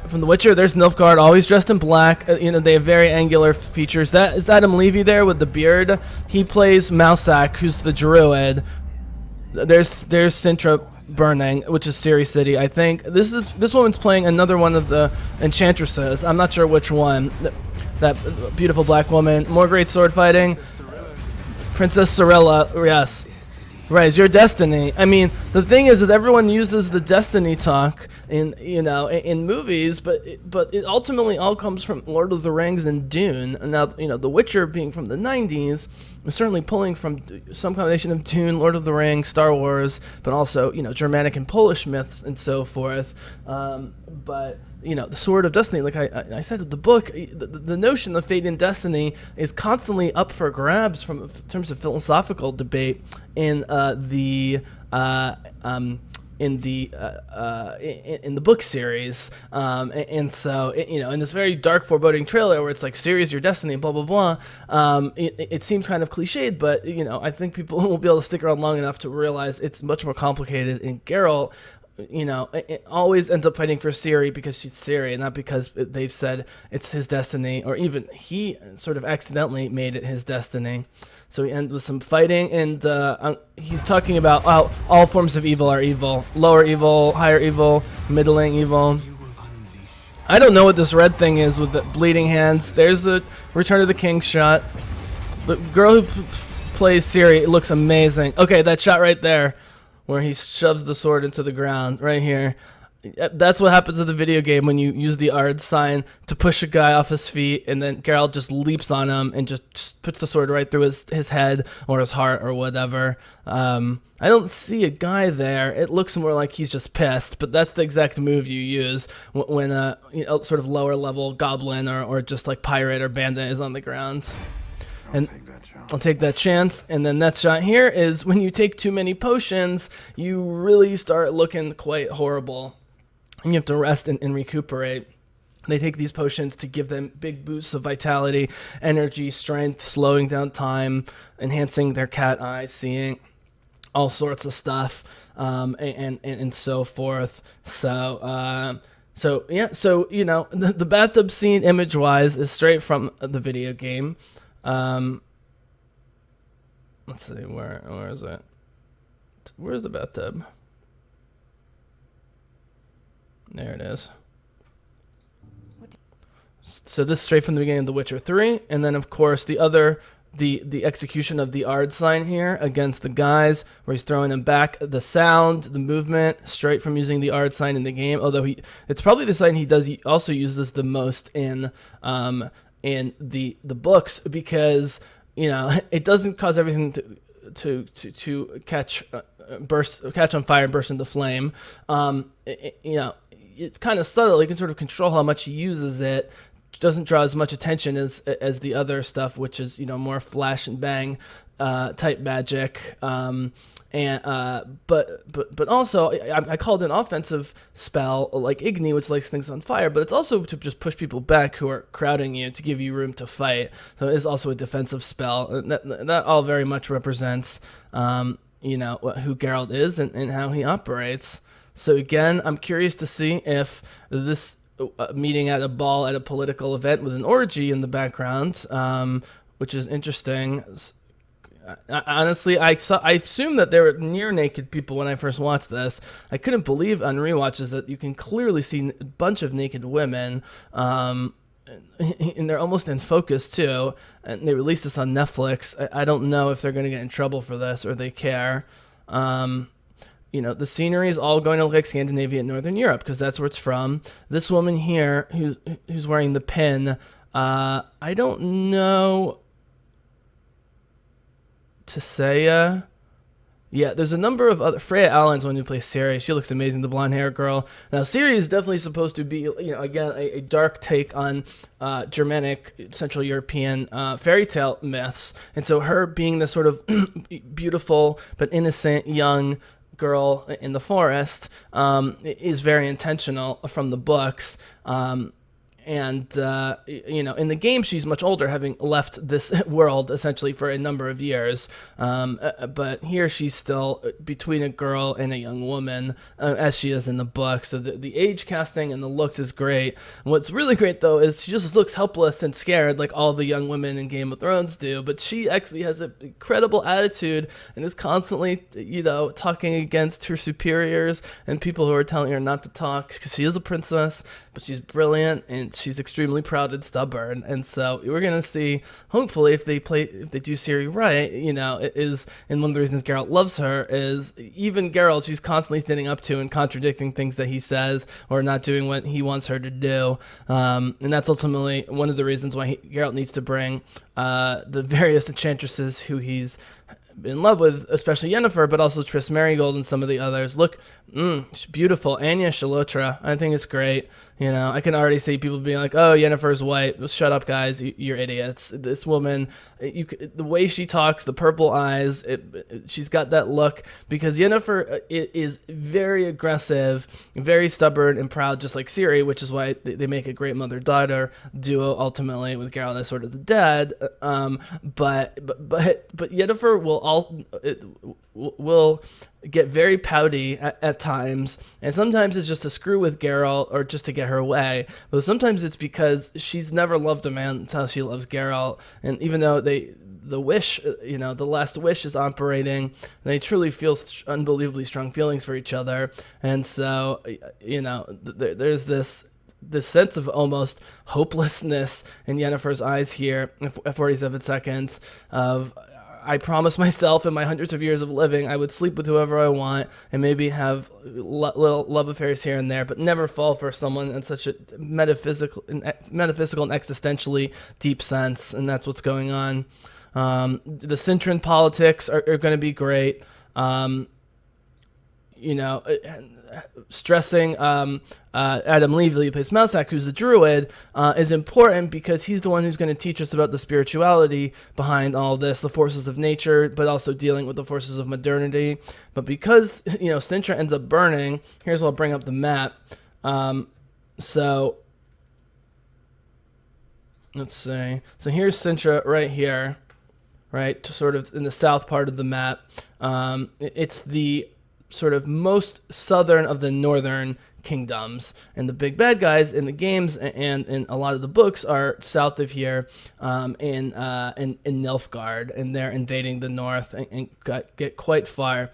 From The Witcher, there's Nilfgaard, always dressed in black. They have very angular features. That is Adam Levy there with the beard. He plays Mousak, who's the druid. There's Sintra Burning, which is Ciri City, I think. This woman's playing another one of the enchantresses. I'm not sure which one. That beautiful black woman. More great sword fighting. Princess Sorella, yes. Right, it's your destiny. I mean, the thing is everyone uses the destiny talk in movies, but it ultimately all comes from Lord of the Rings and Dune. Now, The Witcher being from the 90s was certainly pulling from some combination of Dune, Lord of the Rings, Star Wars, but also, Germanic and Polish myths and so forth. But the Sword of Destiny, like I said, the book, the notion of fate and destiny is constantly up for grabs in terms of philosophical debate in the book series, and so in this very dark, foreboding trailer where it's like Ciri is your destiny, blah blah blah. It seems kind of cliched, but I think people will be able to stick around long enough to realize it's much more complicated. And Geralt, it always ends up fighting for Ciri because she's Ciri, not because they've said it's his destiny, or even he sort of accidentally made it his destiny. So we end with some fighting, and he's talking about how all forms of evil are evil. Lower evil, higher evil, middling evil. I don't know what this red thing is with the bleeding hands. There's the Return of the King shot. The girl who plays Ciri looks amazing. Okay, that shot right there, where he shoves the sword into the ground, right here. That's what happens in the video game when you use the Ard sign to push a guy off his feet, and then Geralt just leaps on him and just puts the sword right through his head or his heart or whatever. I don't see a guy there. It looks more like he's just pissed, but that's the exact move you use when a sort of lower level goblin or just like pirate or bandit is on the ground. I'll take that chance. And then that shot here is when you take too many potions, you really start looking quite horrible. And you have to rest and recuperate. They take these potions to give them big boosts of vitality, energy, strength, slowing down time, enhancing their cat eyes, seeing, all sorts of stuff, and so forth. So the bathtub scene image-wise is straight from the video game. Let's see, where is it? Where's the bathtub? There it is. So this is straight from the beginning of The Witcher 3, and then of course the execution of the Ard sign here against the guys, where he's throwing them back. The sound, the movement, straight from using the Ard sign in the game. Although it's probably the sign he also uses the most in the books, because it doesn't cause everything to catch on fire and burst into flame. It's kind of subtle. You can sort of control how much he uses it. Doesn't draw as much attention as the other stuff, which is more flash and bang type magic. But also I called an offensive spell like Igni, which lights things on fire, but it's also to just push people back who are crowding you to give you room to fight. So it is also a defensive spell. And that all very much represents who Geralt is and how he operates. So again, I'm curious to see if this meeting at a ball at a political event with an orgy in the background, which is interesting. Honestly, I assumed that there were near naked people when I first watched this. I couldn't believe on rewatches that you can clearly see a bunch of naked women, and they're almost in focus too. And they released this on Netflix. I don't know if they're going to get in trouble for this or they care. the scenery is all going to look like Scandinavia and Northern Europe because that's where it's from. This woman here who's wearing the pin, I don't know Tisea. Yeah, there's a number of other. Freya Allen's one who plays Ciri. She looks amazing, the blonde hair girl. Now, Ciri is definitely supposed to be, again, a dark take on Germanic, Central European fairy tale myths. And so her being this sort of beautiful but innocent young girl in the forest is very intentional from the books. And in the game, she's much older, having left this world essentially for a number of years. But here, she's still between a girl and a young woman, as she is in the book. So the age casting and the looks is great. What's really great, though, is she just looks helpless and scared, like all the young women in Game of Thrones do. But she actually has an incredible attitude and is constantly, talking against her superiors and people who are telling her not to talk, because she is a princess, but she's brilliant and she's extremely proud and stubborn. And so we're gonna see, hopefully, if they do Ciri right, it is, and one of the reasons Geralt loves her is even Geralt, she's constantly standing up to and contradicting things that he says or not doing what he wants her to do. And that's ultimately one of the reasons why Geralt needs to bring the various enchantresses who he's in love with, especially Yennefer, but also Triss Merigold and some of the others. Look, she's beautiful. Anya Shalotra, I think it's great. I can already see people being like, "Oh, Yennefer's white." Well, shut up, guys. You're idiots. This woman, the way she talks, the purple eyes, she's got that look because Yennefer is very aggressive, very stubborn and proud, just like Ciri, which is why they make a great mother-daughter duo ultimately with Geralt as sort of the dad. But Yennefer will get very pouty at times, and sometimes it's just to screw with Geralt or just to get her way, but sometimes it's because she's never loved a man until she loves Geralt. And even though the last wish is operating, they truly feel unbelievably strong feelings for each other. And so there's this sense of almost hopelessness in Yennefer's eyes here at 47 seconds of, I promised myself in my hundreds of years of living I would sleep with whoever I want and maybe have little love affairs here and there, but never fall for someone in such a metaphysical and existentially deep sense. And that's what's going on. The Cintran politics are going to be great. Stressing Adam Levy, who plays Mousak, who's the druid, is important because he's the one who's going to teach us about the spirituality behind all this, the forces of nature, but also dealing with the forces of modernity. But because, Sintra ends up burning, here's where I'll bring up the map. So let's see. So here's Sintra right here, right, sort of in the south part of the map. It's the sort of most southern of the northern kingdoms, and the big bad guys in the games and in a lot of the books are south of here, in Nilfgaard, and they're invading the north and get quite far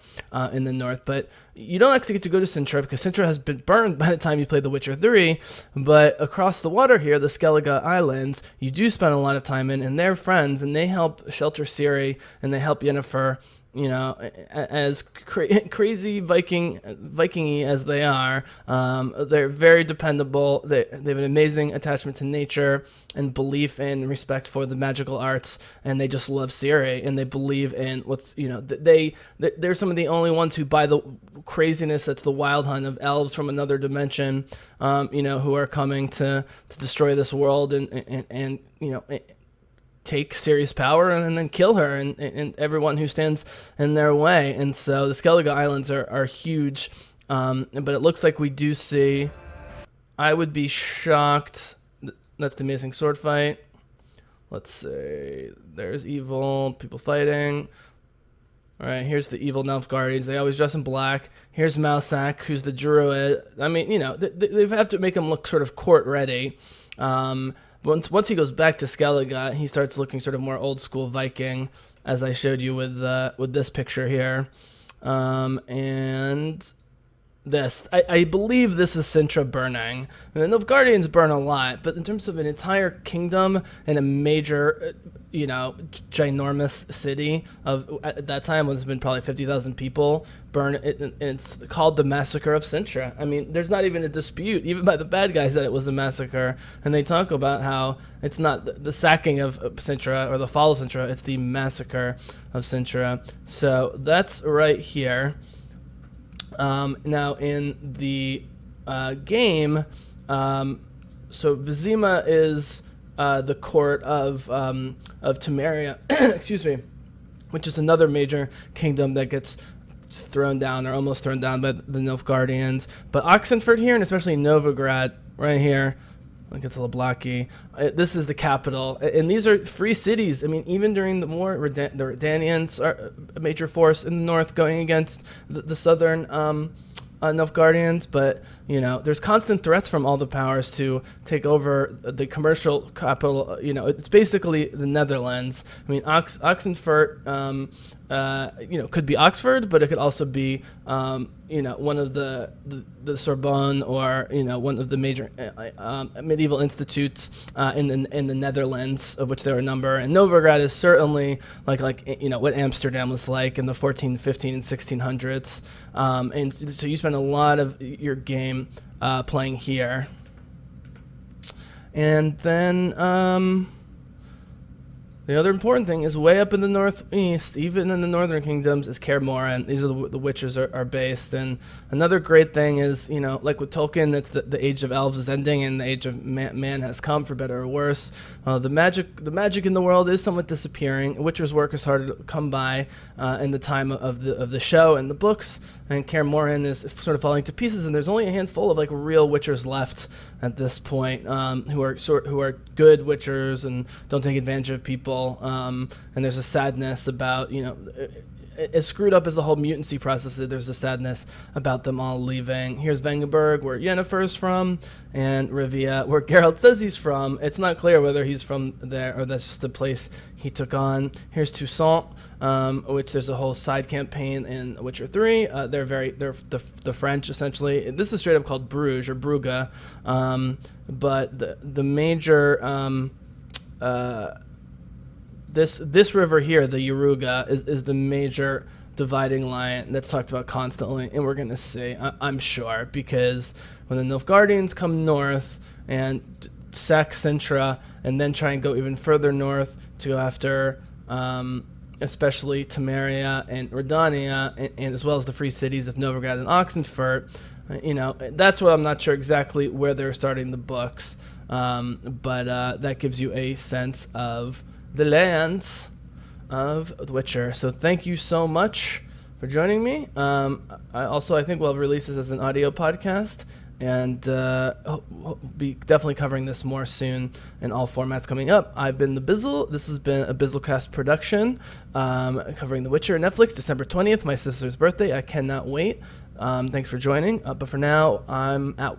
in the north. But you don't actually get to go to Sintra because Sintra has been burned by the time you play The Witcher 3. But across the water here, the Skellige Islands, you do spend a lot of time in, and they're friends, and they help shelter Ciri, and they help Yennefer. As crazy Viking-y as they are, they're very dependable. They have an amazing attachment to nature and belief and respect for the magical arts, and they just love Ciri, and they believe in they're some of the only ones who buy the craziness that's the wild hunt of elves from another dimension, who are coming to destroy this world and take Ciri's power and then kill her and everyone who stands in their way. And so the Skellige Islands are huge, but it looks like we do see, I would be shocked, that's the amazing sword fight. Let's see, there's evil people fighting. All right, here's the evil Nilfgaardians. They always dress in black. Here's Mousak, who's the druid. I mean, they have to make him look sort of court ready. Once he goes back to Skellige, he starts looking sort of more old school Viking, as I showed you with this picture here. And this. I believe this is Sintra burning. And the Nilfgaardians burn a lot, but in terms of an entire kingdom and a major, ginormous city of at that time was been probably 50,000 people burn. It's called the Massacre of Sintra. I mean, there's not even a dispute, even by the bad guys, that it was a massacre. And they talk about how it's not the sacking of Sintra or the fall of Sintra, it's the Massacre of Sintra. So that's right here. Now in the game, so Vizima is the court of Temeria, excuse me, which is another major kingdom that gets thrown down or almost thrown down by the Nilfgaardians. But Oxenford here, and especially Novigrad right here, like it's a little blocky. This is the capital, and these are free cities. I mean, even during the war, the Redanians are a major force in the north going against the southern Nilfgaardians. But there's constant threats from all the powers to take over the commercial capital. It's basically the Netherlands. I mean, Oxenfurt, could be Oxford, but it could also be one of the Sorbonne or one of the major medieval institutes in the Netherlands, of which there are a number. And Novigrad is certainly like what Amsterdam was like in the 14, 15, and 1600s. And so you spend a lot of your game playing here. And then the other important thing is way up in the northeast, even in the northern kingdoms, is Kaer Morhen. These are the witches are based. And another great thing is, like with Tolkien, it's the age of elves is ending and the age of man has come, for better or worse. The magic in the world is somewhat disappearing. Witcher's work is hard to come by in the time of the show and the books. And Kaer Morhen is sort of falling to pieces. And there's only a handful of real witchers left at this point, who are good witchers and don't take advantage of people. And there's a sadness about, as screwed up as the whole mutancy process is, there's a sadness about them all leaving. Here's Vengerberg, where Yennefer's from, and Rivia, where Geralt says he's from. It's not clear whether he's from there or that's just a place he took on. Here's Toussaint, which there's a whole side campaign in Witcher 3. They're the French, essentially. This is straight up called Bruges or Brugge, but the major this river here, the Yaruga, is the major dividing line that's talked about constantly, and we're going to see, I'm sure, because when the Nilfgaardians come north and sack Sintra and then try and go even further north to go after especially Temeria and Redania, and as well as the free cities of Novigrad and Oxenfurt, that's what I'm not sure exactly where they're starting the books, but that gives you a sense of the lands of The Witcher. So thank you so much for joining me. I think we'll release this as an audio podcast, and we'll be definitely covering this more soon in all formats coming up. I've been the Bizzle. This has been a BizzleCast production, covering The Witcher. Netflix, December 20th, my sister's birthday. I cannot wait. Thanks for joining. But for now, I'm out.